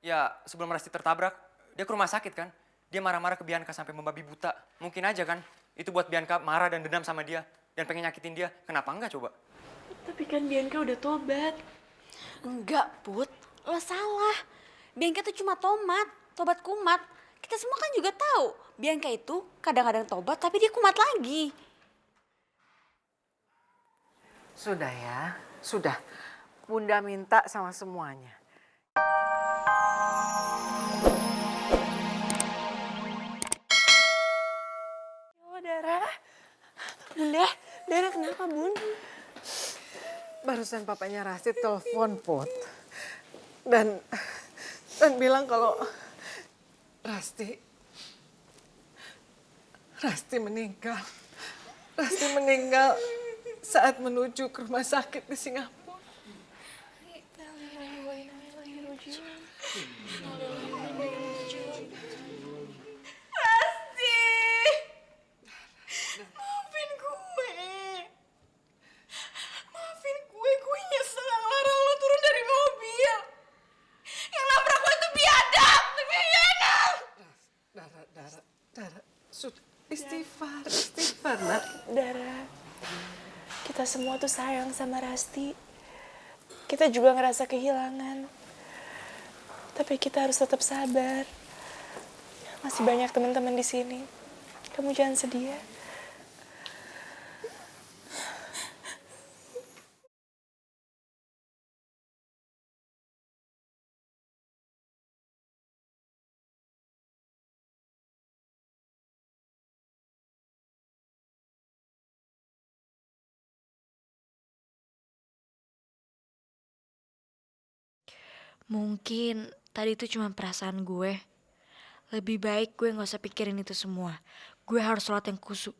Ya, sebelum Rasti tertabrak, dia ke rumah sakit kan. Dia marah-marah ke Bianca sampai membabi buta. Mungkin aja kan, itu buat Bianca marah dan dendam sama dia. Dan pengen nyakitin dia. Kenapa enggak coba? Tapi kan Bianca udah tobat. Enggak, Put. Lo salah. Bianca itu cuma tobat kumat. Kita semua kan juga tahu, Bianca itu kadang-kadang tobat tapi dia kumat lagi. Sudah ya, sudah. Bunda minta sama semuanya. Oh, Dara. Bunda, Dara kenapa, Bun? Barusan papanya Rasti telepon, Put. Dan bilang kalau Rasti meninggal. Rasti meninggal saat menuju ke rumah sakit di Singapura. Rasti! Maafin gue. Maafin gue nyesel ngelarang lo turun dari mobil. Yang nabrak gue itu biadab, Dara, sudah istighfar, nak. Dara, kita semua tuh sayang sama Rasti. Kita juga ngerasa kehilangan. Tapi kita harus tetap sabar. Masih banyak teman-teman di sini. Kamu jangan sedih ya. Mungkin tadi itu cuma perasaan gue. Lebih baik gue gak usah pikirin itu semua. Gue harus sholat yang khusyuk.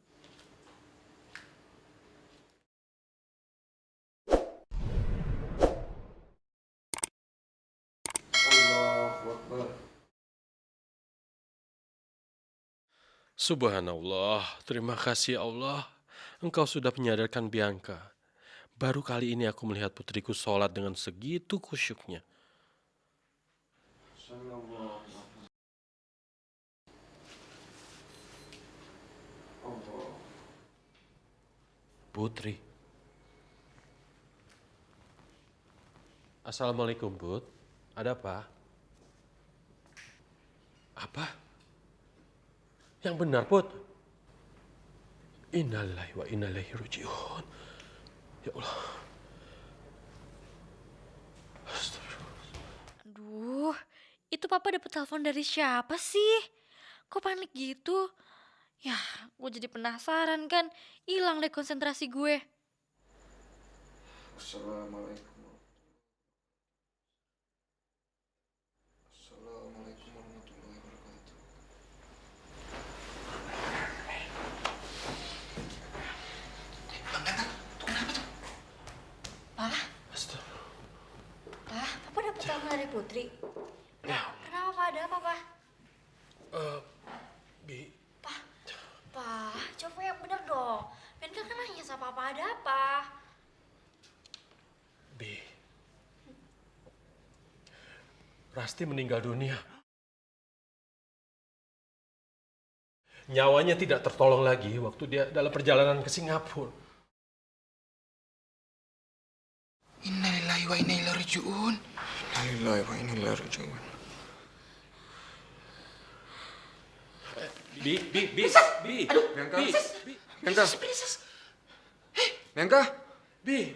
Subhanallah, terima kasih Allah. Engkau sudah menyadarkan Bianca. Baru kali ini aku melihat putriku sholat dengan segitu khusyuknya. Putri. Assalamualaikum, Bud. Ada apa? Apa? Yang benar, Put. Innalillahi wa inna ilaihi raji'un. Ya Allah. Aduh, itu papa dapet telepon dari siapa sih? Kok panik gitu? Ya, gue jadi penasaran kan. Hilang deh konsentrasi gue. Assalamualaikum. Assalamualaikum warahmatullahi wabarakatuh. Pak, papa dapet telepon dari Putri. Kenapa, Pak? Ada apa, Pak? Bi, Pak, coba yang bener dong. Bianca kan nanya sama papa ada apa. Bi. Rasti meninggal dunia. Nyawanya tidak tertolong lagi waktu dia dalam perjalanan ke Singapura. Innalillahi wa inna ilaihi raji'un. Innalillahi wa inna ilaihi raji'un. Bi. Bianca. Bi. Bianca. Bianca. Bi.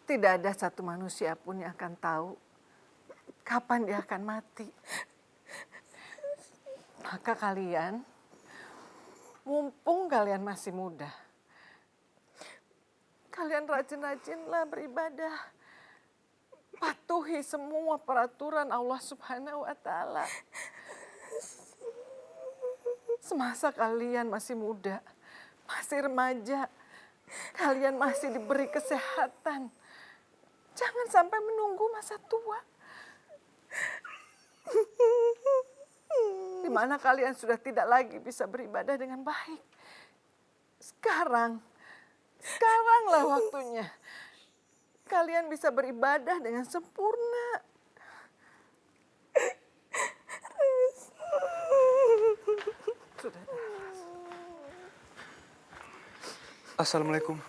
Tidak ada satu manusia pun yang akan tahu kapan dia akan mati. Maka kalian, mumpung kalian masih muda, kalian rajin-rajinlah beribadah. Patuhi semua peraturan Allah Subhanahu wa Ta'ala. Semasa kalian masih muda, masih remaja, kalian masih diberi kesehatan. Jangan sampai menunggu masa tua. Di mana kalian sudah tidak lagi bisa beribadah dengan baik. Sekaranglah waktunya. kalian bisa beribadah dengan sempurna. Sudah. Assalamualaikum.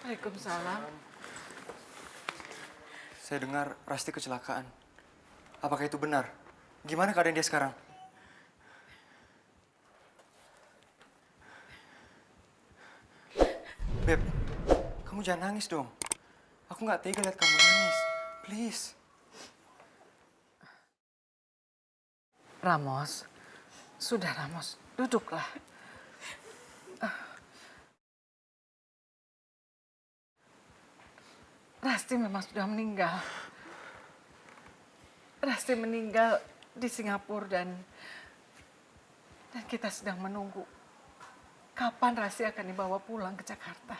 Waalaikumsalam. Saya dengar Rasti kecelakaan. Apakah itu benar? Gimana keadaan dia sekarang? Beb, kamu jangan nangis dong. Aku nggak tega lihat kamu nangis. Please. Ramos, sudah Ramos, duduklah. Rasti memang sudah meninggal. Rasti meninggal di Singapura dan kita sedang menunggu kapan Rasti akan dibawa pulang ke Jakarta.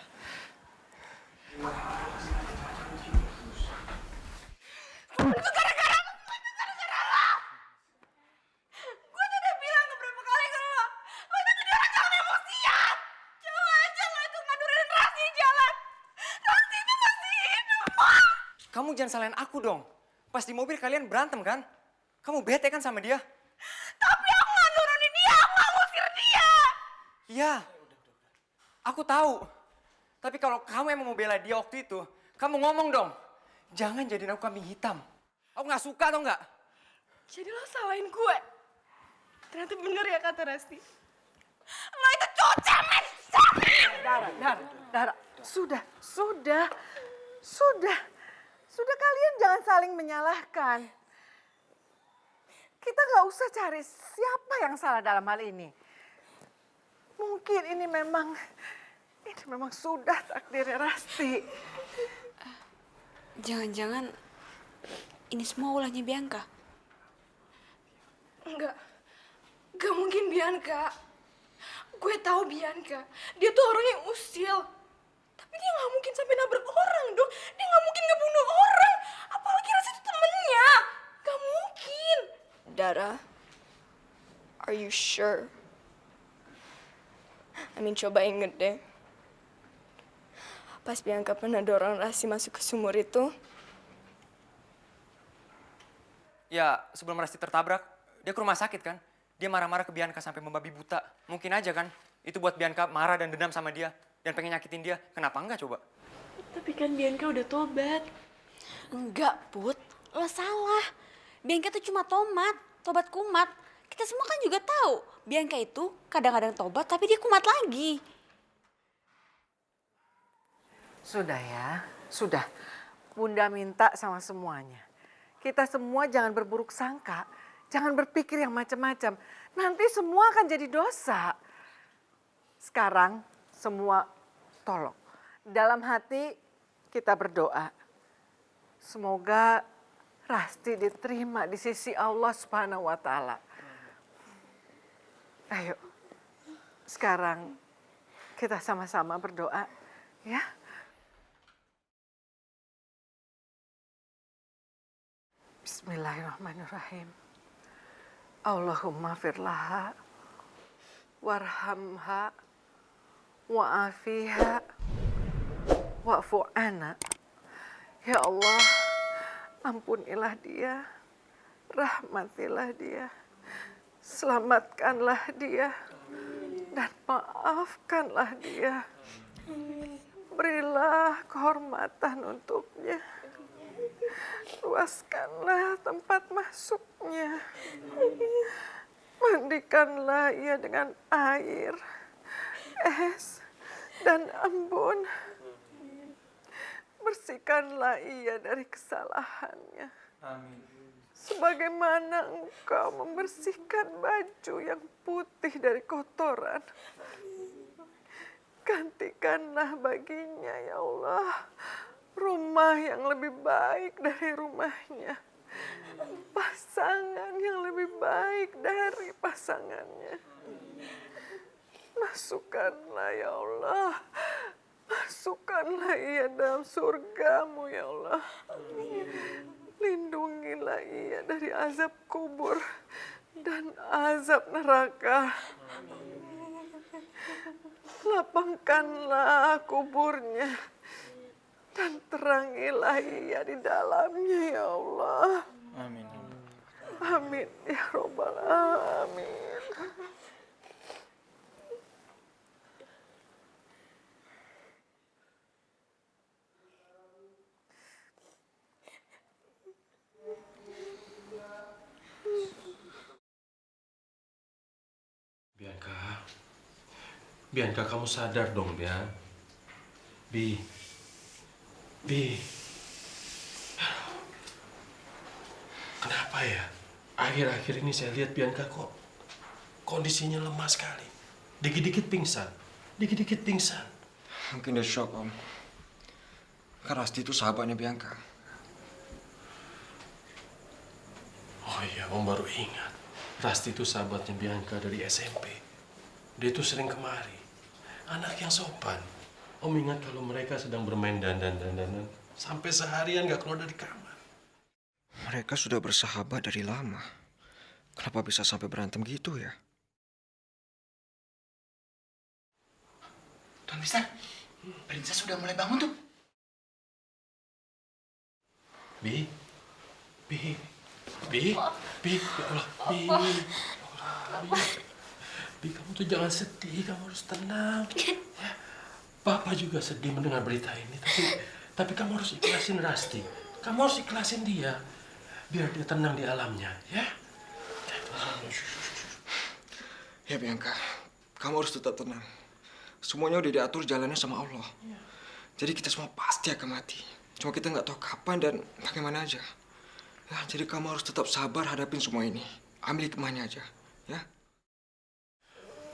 Kamu jangan salahin aku dong. Pas di mobil kalian berantem kan? Kamu bete kan sama dia? Tapi aku nggak nurunin dia, aku nggak ngusir dia. Iya. Aku tahu. Tapi kalau kamu emang mau bela dia waktu itu, kamu ngomong dong. Jangan jadiin aku kambing hitam. Aku nggak suka tau nggak? Jadi lo salahin gue. Ternyata bener ya kata Rasti. Lo itu cucah, men. Dara, sudah kalian jangan saling menyalahkan. Kita nggak usah cari siapa yang salah dalam hal ini. Mungkin ini memang sudah takdirnya Rasti. Jangan-jangan ini semua ulahnya Bianca. Enggak mungkin Bianca. Gue tahu Bianca. Dia tuh orang yang usil. Tapi dia nggak mungkin sampai nabrak orang dong. Dia nggak mungkin ngebunuh orang. Apalagi Rasti itu temennya. Gak mungkin. Dara, are you sure? Coba inget deh. Pas Bianca pernah dorong Rasti masuk ke sumur itu. Ya, sebelum Rasti tertabrak, dia ke rumah sakit kan? Dia marah-marah ke Bianca sampai membabi buta. Mungkin aja kan, itu buat Bianca marah dan dendam sama dia. Dan pengen nyakitin dia. Kenapa enggak coba? Tapi kan Bianca udah tobat. Enggak, Put. Lo salah. Bianca itu cuma tobat kumat. Kita semua kan juga tahu. Bianca itu kadang-kadang tobat tapi dia kumat lagi. Sudah ya, sudah. Bunda minta sama semuanya. Kita semua jangan berburuk sangka. Jangan berpikir yang macam-macam. Nanti semua akan jadi dosa. Sekarang semua tolong. Dalam hati kita berdoa. Semoga Rasti diterima di sisi Allah Subhanahu wa Ta'ala. Ayo, sekarang kita sama-sama berdoa, ya. Bismillahirrahmanirrahim. Allahumma firlaha, warhamha, wa'afiha, wa'fu'ana. Ya Allah, ampunilah dia, rahmatilah dia, selamatkanlah dia, dan maafkanlah dia. Berilah kehormatan untuknya. Luaskanlah tempat masuknya. Mandikanlah ia dengan air, es, dan embun. Bersihkanlah ia dari kesalahannya. Amin. Sebagaimana Engkau membersihkan baju yang putih dari kotoran. Gantikanlah baginya, ya Allah, rumah yang lebih baik dari rumahnya. Pasangan yang lebih baik dari pasangannya. Masukkanlah, ya Allah. Masukkanlah ia dalam surgamu, ya Allah. Lindungilah ia dari azab kubur dan azab neraka. Lapangkanlah kuburnya dan terang ilahiyah di dalamnya ya Allah. Amin. Amin ya Rabbal Alamin. Bianca, Bianca kamu sadar dong, Bian. Bi. Kenapa ya? Akhir-akhir ini saya lihat Bianca kok kondisinya lemah sekali. Dikit-dikit pingsan. Mungkin dia shock, Om. Kan Rasti itu sahabatnya Bianca. Oh iya, Om baru ingat. Rasti itu sahabatnya Bianca dari SMP. Dia itu sering kemari. Anak yang sopan. Om ingat kalau mereka sedang bermain dandan-dandanan. Sampai seharian gak keluar dari kamar. Mereka sudah bersahabat dari lama. Kenapa bisa sampai berantem gitu ya? Tuan Mister, Princess sudah mulai bangun tuh. Bi, ya Allah, Bi, kamu tuh jangan sedih, kamu harus tenang. Ya, Papa juga sedih mendengar berita ini, tapi kamu harus ikhlasin Rasti. Kamu harus ikhlasin dia, biar dia tenang di alamnya, ya. Ya Bianca, kamu harus tetap tenang. Semuanya udah diatur jalannya sama Allah. Jadi kita semua pasti akan mati. Cuma kita nggak tahu kapan dan bagaimana aja. Ya, jadi kamu harus tetap sabar hadapin semua ini. Ambil hikmahnya aja, ya.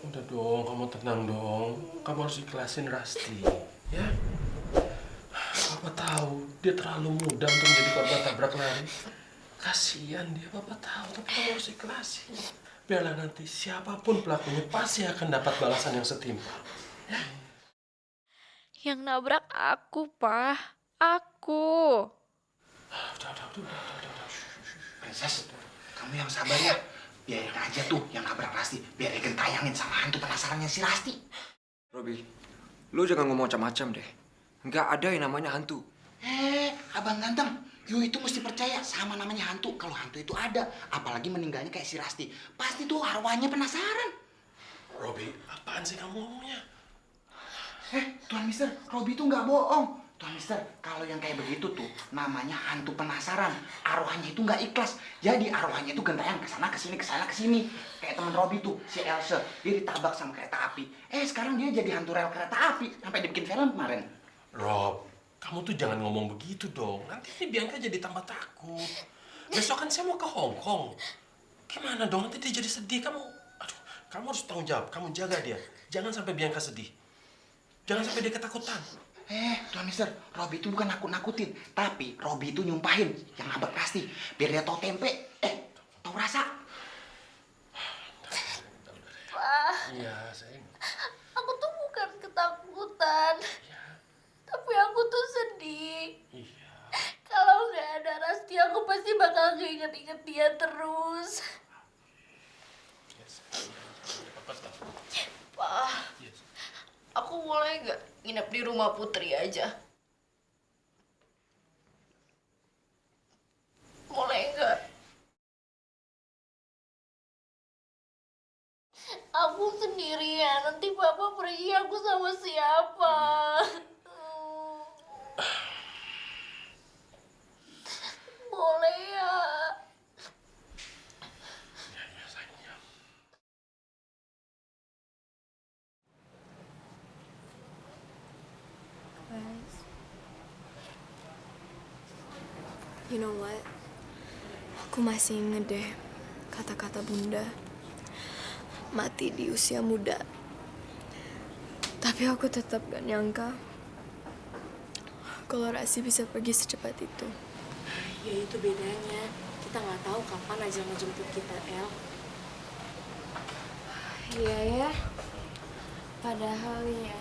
Udah dong, kamu tenang dong. Kamu harus ikhlasin Rasti, ya. Papa tahu dia terlalu muda untuk menjadi korban tabrak lari. Kasihan dia, Papa tahu. Tapi kamu harus ikhlasin. Biarlah nanti siapapun pelakunya pasti akan dapat balasan yang setimpal. Ya. Yang nabrak aku, Pak. Aku. Udah. Princess, kamu yang sabar ya. Biarin aja tuh yang nabrak Rasti. Biar Egen tayangin sama hantu penasarannya si Rasti. Robi, lu jangan ngomong macam-macam deh. Nggak ada yang namanya hantu. Abang ganteng. You itu mesti percaya sama namanya hantu. Kalau hantu itu ada, apalagi meninggalnya kayak si Rasti. Pasti tuh arwahnya penasaran. Robi, apaan sih kamu ngomongnya? Tuan Mister, Robi tuh nggak bohong. Tuan Mister, kalau yang kayak begitu tuh namanya hantu penasaran. Arwahnya itu nggak ikhlas. Jadi arwahnya itu gentayangan kesana kesini. Kayak temen Robi tuh, si Elsa. Dia ditabrak sama kereta api. Sekarang dia jadi hantu rel kereta api. Sampai dibikin film kemarin. Rob, kamu tuh jangan ngomong begitu dong. Nanti ini Bianca jadi tambah takut. Besok kan saya mau ke Hong Kong. Gimana dong? Nanti dia jadi sedih. Kamu harus tanggung jawab. Kamu jaga dia. Jangan sampai Bianca sedih. Jangan sampai dia ketakutan. Tuan Mister, Robi itu bukan nakut-nakutin. Tapi Robi itu nyumpahin yang nabrak Rasti. Biar dia tahu tempe. Tahu rasa. Pak, Iya, sayang. aku tuh bukan ketakutan. Tapi aku tuh sedih. Iya. Kalau nggak ada Rasti, aku pasti bakal keinget-inget dia terus. Pak, aku boleh nggak nginep di rumah Putri aja? Boleh nggak? Aku sendirian, nanti Papa pergi aku sama siapa? Boleh ya? Iya, sayang. Ya. You know what? Aku masih inget deh kata-kata Bunda. Mati di usia muda. Tapi aku tetap gak nyangka kalau Rasti bisa pergi secepat itu. Ya itu bedanya. Kita nggak tahu kapan aja ngejemput kita, El. Iya ya. Padahal ya,